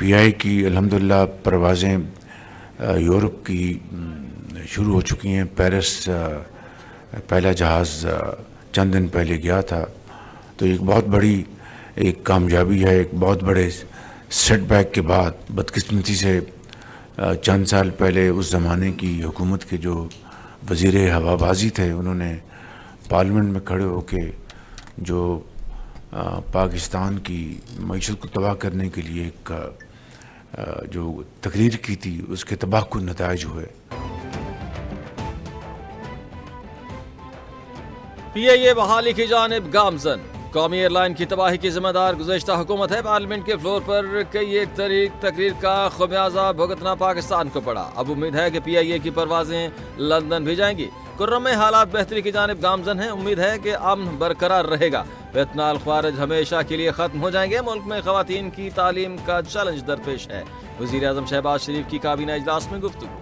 Pi की अल्हम्दुलिल्लाह परवाज़ें Europe की शुरू हो चुकी हैं। पेरिस पहला जहाज़ चंद दिन पहले गया था, तो एक बहुत बड़ी एक कामयाबी है। एक बहुत बड़े सेटबैक के बाद बदकिस्मती से चंद साल पहले उस ज़माने की हुकूमत के जो वज़ीर हवाबाजी थे, उन्होंने पार्लियामेंट में खड़े होके जो पाकिस्तान की मईशत को तबाह करने के लिए एक जो तकरीर की थी, उसके तबाहकुन नताइज हुए। पीआईए बहाली की जानिब गामजन। कौमी एयरलाइन की तबाही की जिम्मेदार गुज़श्ता हुकूमत है। पार्लियामेंट के फ्लोर पर कई एक तकरीर का खमियाजा भुगतना पाकिस्तान को पड़ा। अब उम्मीद है कि पीआईए की परवाजें लंदन भी जाएंगी। कुर्रम में हालात बेहतरी की जानिब गामजन है। उम्मीद है कि अमन बरकरार रहेगा। फितनाल ख्वारिज हमेशा के लिए खत्म हो जाएंगे। मुल्क में खवातीन की तालीम का चैलेंज दरपेश है। वज़ीर आज़म शहबाज शरीफ की काबीना इजलास में गुफ्तगू।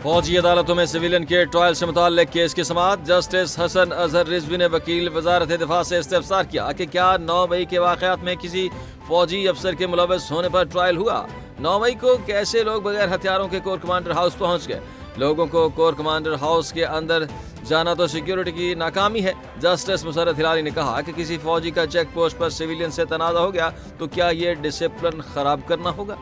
फौजी अदालतों में सिविलियन के ट्रायल से मुताल्लिक केस की समाअत। जस्टिस हसन अजहर रिजवी ने वकील वजारत दिफा से इस्तिफसार किया कि क्या 9 मई के वाक़यात में किसी फौजी अफसर के मुलव्वस होने पर ट्रायल हुआ। 9 मई को कैसे लोग बगैर हथियारों के कोर कमांडर हाउस पहुंच गए। लोगों को कोर कमांडर हाउस के अंदर जाना तो सिक्योरिटी की नाकामी है। जस्टिस मुसर्रत हिलाली ने कहा कि किसी फौजी का चेक पोस्ट पर सिविलियन से तनाज़ा हो गया तो क्या ये डिसिप्लिन खराब करना होगा।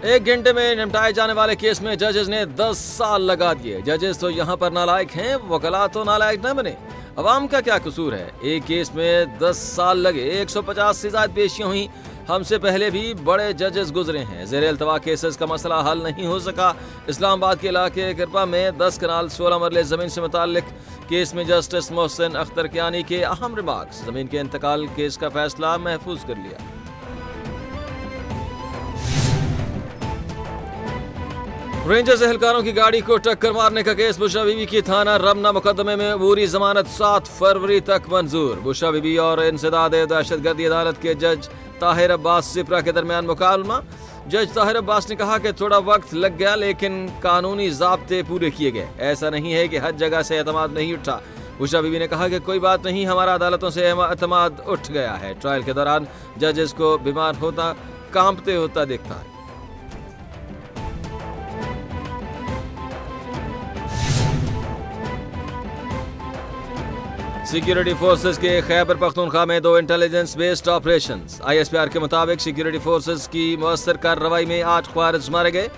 एक घंटे में निपटाए जाने वाले केस में जजेस ने 10 साल लगा दिए। जजेस तो यहाँ पर नालायक हैं, वकला तो नालायक न बने। अवाम का क्या कसूर है। एक केस में 10 साल लगे। 150 से ज्यादा पेशियां हुई। हमसे पहले भी बड़े जजेस गुजरे हैं। ज़ेर अल्तवा केसेस का मसला हल नहीं हो सका। इस्लामाबाद के इलाके किरपा में 10 कनाल 16 मरले जमीन से मुताल्लिक केस में जस्टिस मोहसिन अख्तर कियानी के अहम रिमार्क्स। जमीन के इंतकाल केस का फैसला महफूज कर लिया। रेंजर्स एहलकारों की गाड़ी को टक्कर मारने का केस। बुशरा बीबी की थाना रमना मुकदमे में अबूरी जमानत 7 फरवरी तक मंजूर। बुशरा बीबी और इंसदाद दहशतगर्दी अदालत के जज ताहिर अब्बास सिपरा के दरमियान मुकालमा। जज ताहिर अब्बास ने कहा कि थोड़ा वक्त लग गया लेकिन कानूनी ज़ाब्ते पूरे किए गए। ऐसा नहीं है कि हर जगह से एतमाद नहीं उठा। बुशरा बीबी ने कहा कि कोई बात नहीं, हमारा अदालतों से एतमाद उठ गया है। ट्रायल के दौरान जजेस को बीमार होता कांपते होता देखता है। सिक्योरिटी फोर्सेस के खैबर पख्तूनख्वा में 2 इंटेलिजेंस बेस्ड ऑपरेशंस। आईएसपीआर के मुताबिक सिक्योरिटी फोर्सेस की मौसर कार्रवाई में 8 ख्वारिज मारे गए।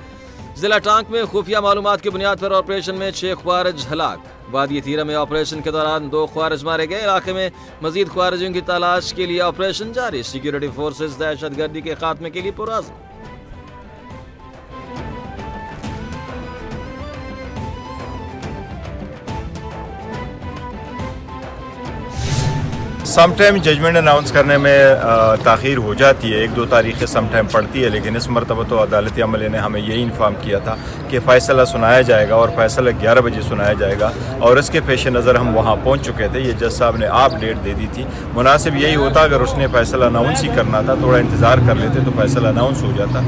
जिला टांक में खुफिया मालूमात की बुनियाद पर ऑपरेशन में 6 ख्वारिज हलाक। वादी तीरा में ऑपरेशन के दौरान 2 ख्वारिज मारे गए। इलाके में मजीद ख्वारिजों की तलाश के लिए ऑपरेशन जारी। सिक्योरिटी फोर्सेस दहशतगर्दी के खात्मे के लिए पुरअज़्म। समटाइम जजमेंट अनाउंस करने में ताख़ीर हो जाती है। 1-2 तारीखें समटाइम पड़ती है, लेकिन इस मरतबा तो अदालती अमले ने हमें यही इन्फॉर्म किया था कि फ़ैसला सुनाया जाएगा और फ़ैसला 11 बजे सुनाया जाएगा। और इसके पेश नज़र हम वहाँ पहुँच चुके थे। ये जज साहब ने आप डेट दे दी थी। मुनासिब यही होता अगर उसने फ़ैसला अनाउंस ही करना था, थोड़ा इंतज़ार कर लेते तो फ़ैसला अनाउंस हो जाता।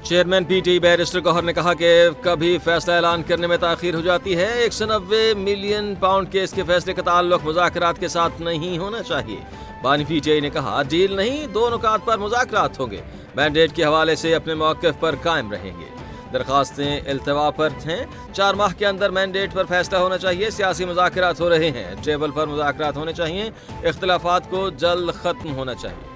चेयरमैन पीटीआई बैरिस्टर गौहर ने कहा कि कभी फैसला ऐलान करने में ताख़ीर हो जाती है। 190 मिलियन पाउंड केस के फैसले का ताल्लुक मुज़ाकरात के साथ नहीं होना चाहिए। बानी पीटीआई ने कहा डील नहीं, 2 नुकात पर मुज़ाकरात होंगे। मैंडेट के हवाले से अपने मौक़िफ़ पर कायम रहेंगे। दरख्वास्तें इल्तवा पर हैं। 4 माह के अंदर मैंडेट पर फैसला होना चाहिए। सियासी मुज़ाकरात हो रहे हैं, टेबल पर मुज़ाकरात होने चाहिए। इख्तिलाफ़ात को जल्द ख़त्म होना चाहिए।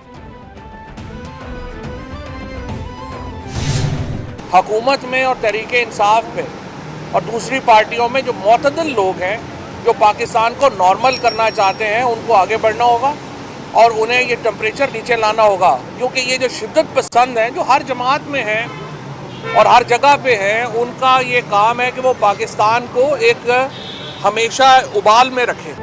हुकूमत में और तहरीके इंसाफ में और दूसरी पार्टियों में जो मोतदल लोग हैं, जो पाकिस्तान को नॉर्मल करना चाहते हैं, उनको आगे बढ़ना होगा और उन्हें ये टेम्परेचर नीचे लाना होगा। क्योंकि ये जो शिद्दत पसंद हैं, जो हर जमात में हैं और हर जगह पे हैं, उनका ये काम है कि वो पाकिस्तान को एक हमेशा उबाल में रखें।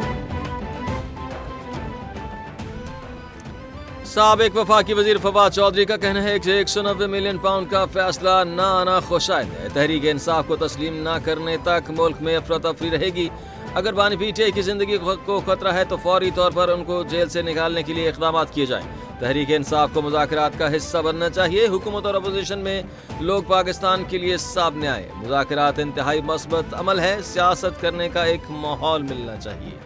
साबिक वफाकी वजीर फवाद चौधरी का कहना है कि 190 मिलियन पाउंड का फैसला ना आना खुशाइंद है। तहरीक इंसाफ को तस्लीम ना करने तक मुल्क में अफरा तफरी रहेगी। अगर बानी पीटीआई की जिंदगी को खतरा है तो फौरी तौर पर उनको जेल से निकालने के लिए इक़दाम किए जाएं। तहरीक इंसाफ को मुज़ाकरात का हिस्सा बनना चाहिए। हुकूमत और अपोजिशन में लोग पाकिस्तान के लिए सामने आए। मुज़ाकरात इंतहाई मस्बत अमल है। सियासत करने का एक माहौल मिलना चाहिए।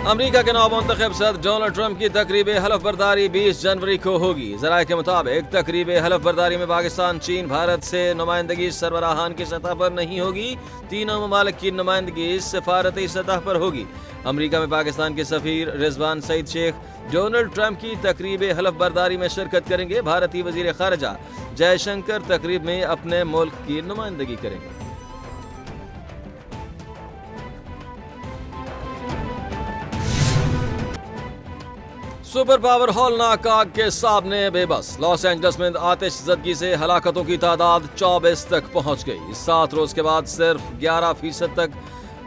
अमेरिका के नौमुंतखब सदर डोनाल्ड ट्रंप की तकरीब हलफ बर्दारी 20 जनवरी को होगी। ज़राए के मुताबिक तकरीब हलफ बर्दारी में पाकिस्तान, चीन, भारत से नुमाइंदगी सरबराहान की सतह पर नहीं होगी। तीनों ममालिक की नुमाइंदगी सफारती सतह पर होगी। अमेरिका में पाकिस्तान के सफीर रिजवान सईद शेख डोनाल्ड ट्रंप की तकरीब हलफ बर्दारी में शिरकत करेंगे। भारतीय वजीर खारजा जयशंकर तकरीब में अपने मुल्क की नुमाइंदगी करेंगे। सुपर पावर हौलनाक आग के सामने बेबस। लॉस एंजल्स में आतिशज़दगी से हलाकतों की तादाद 24 तक पहुंच गई। 7 रोज के बाद सिर्फ 11% तक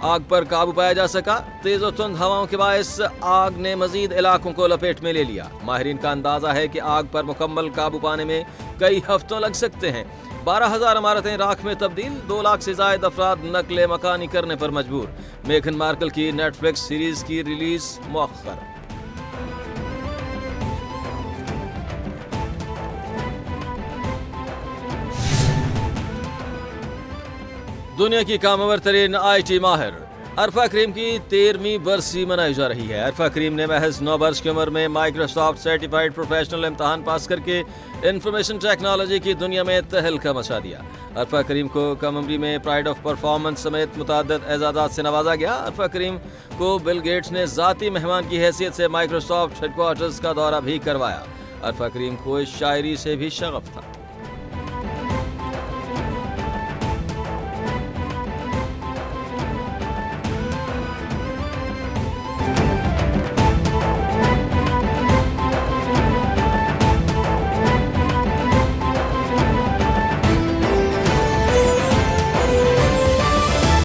आग पर काबू पाया जा सका। तेज और तुंद हवाओं के बायस आग ने मजीद इलाकों को लपेट में ले लिया। माहिरीन का अंदाजा है कि आग पर मुकम्मल काबू पाने में कई हफ्तों लग सकते हैं। 12,000 इमारतें राख में तब्दील। 2 लाख से जायद अफराद नकले मकानी करने पर मजबूर। मेघन मार्कल की नेटफ्लिक्स सीरीज की रिलीज मुअख्खर। दुनिया की कामवर तरीन IT माहिर अरफा करीम की 13वीं बरसी मनाई जा रही है। अरफा करीम ने महज 9 वर्ष की उम्र में माइक्रोसॉफ्ट सर्टिफाइड प्रोफेशनल इम्तहान पास करके इंफॉर्मेशन टेक्नोलॉजी की दुनिया में तहलका मचा दिया। अरफा करीम को कम उम्री में प्राइड ऑफ परफॉर्मेंस समेत मुतअद्दिद एजाज़ात से नवाजा गया। अरफा करीम को बिल गेट्स ने ज़ाती मेहमान की हैसियत से माइक्रोसॉफ्ट हेडक्वार्टर्स का दौरा भी करवाया। अरफा करीम को शायरी से भी शगफ था।